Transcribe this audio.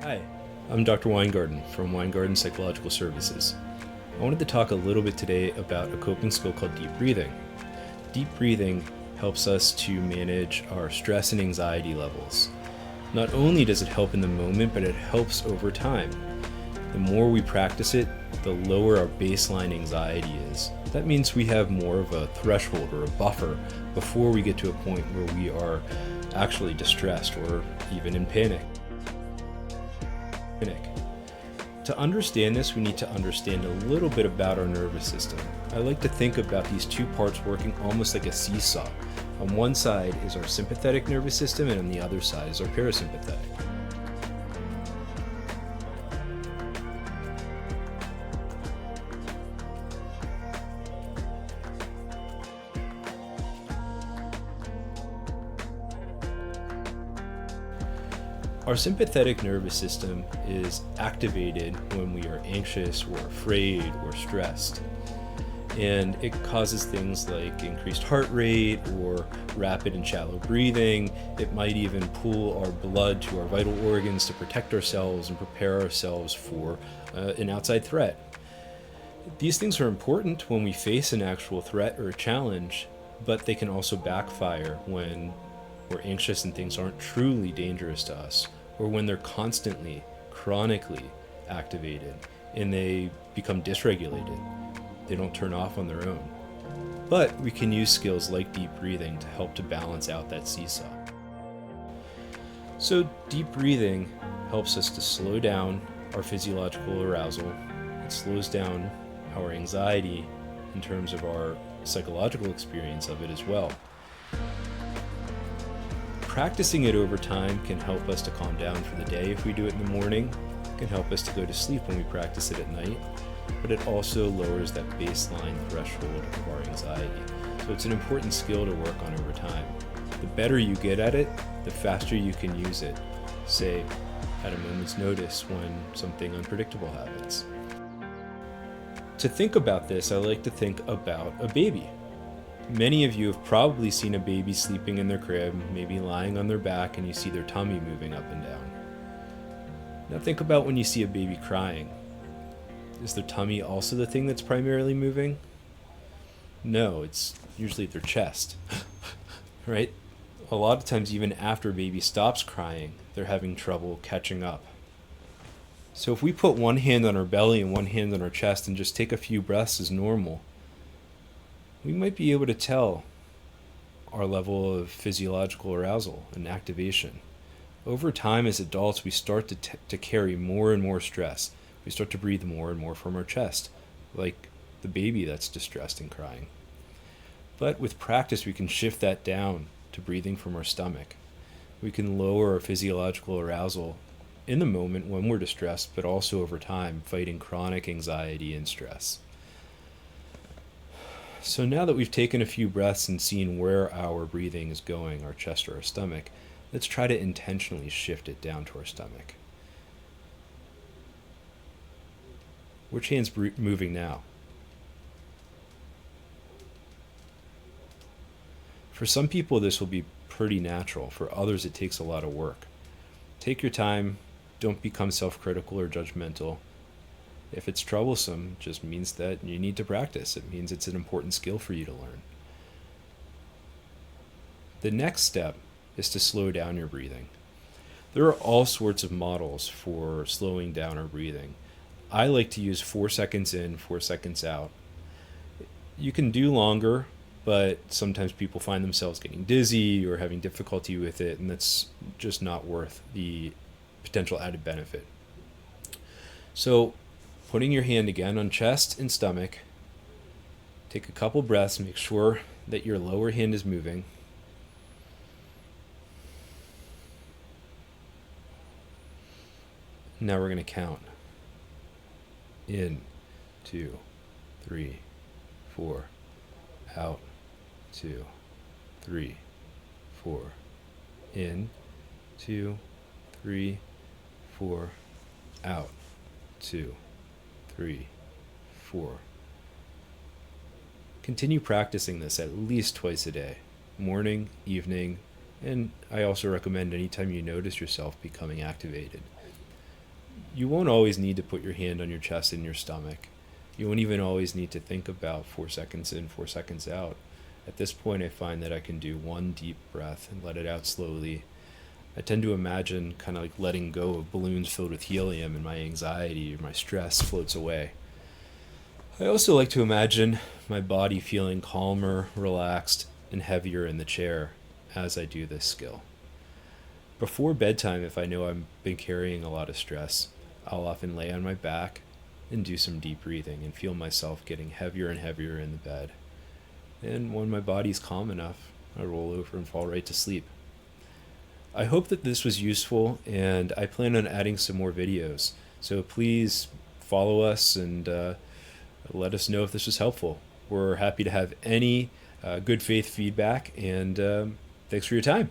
Hi, I'm Dr. Weingarten from Weingarten Psychological Services. I wanted to talk a little bit today about a coping skill called deep breathing. Deep breathing helps us to manage our stress and anxiety levels. Not only does it help in the moment, but it helps over time. The more we practice it, the lower our baseline anxiety is. That means we have more of a threshold or a buffer before we get to a point where we are actually distressed or even in panic. To understand this, we need to understand a little bit about our nervous system. I like to think about these two parts working almost like a seesaw. On one side is our sympathetic nervous system, and on the other side is our parasympathetic. Our sympathetic nervous system is activated when we are anxious or afraid or stressed. And it causes things like increased heart rate or rapid and shallow breathing. It might even pull our blood to our vital organs to protect ourselves and prepare ourselves for an outside threat. These things are important when we face an actual threat or a challenge, but they can also backfire when we're anxious and things aren't truly dangerous to us, or when they're constantly, chronically activated and they become dysregulated. They don't turn off on their own. But we can use skills like deep breathing to help to balance out that seesaw. So deep breathing helps us to slow down our physiological arousal. It slows down our anxiety in terms of our psychological experience of it as well. Practicing it over time can help us to calm down for the day if we do it in the morning. It can help us to go to sleep when we practice it at night, but it also lowers that baseline threshold of our anxiety. So it's an important skill to work on over time. The better you get at it, the faster you can use it, say, at a moment's notice when something unpredictable happens. To think about this, I like to think about a baby. Many of you have probably seen a baby sleeping in their crib, maybe lying on their back, and you see their tummy moving up and down. Now think about when you see a baby crying. Is their tummy also the thing that's primarily moving? No, it's usually their chest, right? A lot of times, even after a baby stops crying, they're having trouble catching up. So if we put one hand on our belly and one hand on our chest and just take a few breaths as normal, we might be able to tell our level of physiological arousal and activation. Over time, as adults, we start to carry more and more stress. We start to breathe more and more from our chest, like the baby that's distressed and crying. But with practice, we can shift that down to breathing from our stomach. We can lower our physiological arousal in the moment when we're distressed, but also over time, fighting chronic anxiety and stress. So now that we've taken a few breaths and seen where our breathing is going, our chest or our stomach, let's try to intentionally shift it down to our stomach. Which hand's moving now? For some people, this will be pretty natural. For others, it takes a lot of work. Take your time. Don't become self-critical or judgmental. If it's troublesome, it just means that you need to practice. It means it's an important skill for you to learn. The next step is to slow down your breathing. There are all sorts of models for slowing down our breathing. I like to use 4 seconds in, 4 seconds out. You can do longer, but sometimes people find themselves getting dizzy or having difficulty with it, and that's just not worth the potential added benefit. So, putting your hand again on chest and stomach, take a couple breaths, make sure that your lower hand is moving. Now we're going to count. In, 2, 3, 4. Out, 2, 3, 4. In, 2, 3, 4. Out, 2, 3, 4. Continue practicing this at least twice a day, morning, evening, and I also recommend anytime you notice yourself becoming activated. You won't always need to put your hand on your chest and your stomach. You won't even always need to think about 4 seconds in, 4 seconds out. At this point, I find that I can do one deep breath and let it out slowly. I tend to imagine kind of like letting go of balloons filled with helium, and my anxiety or my stress floats away. I also like to imagine my body feeling calmer, relaxed, and heavier in the chair as I do this skill. Before bedtime, if I know I've been carrying a lot of stress, I'll often lay on my back and do some deep breathing and feel myself getting heavier and heavier in the bed. And when my body's calm enough, I roll over and fall right to sleep. I hope that this was useful, and I plan on adding some more videos. So please follow us and let us know if this was helpful. We're happy to have any good faith feedback, and thanks for your time.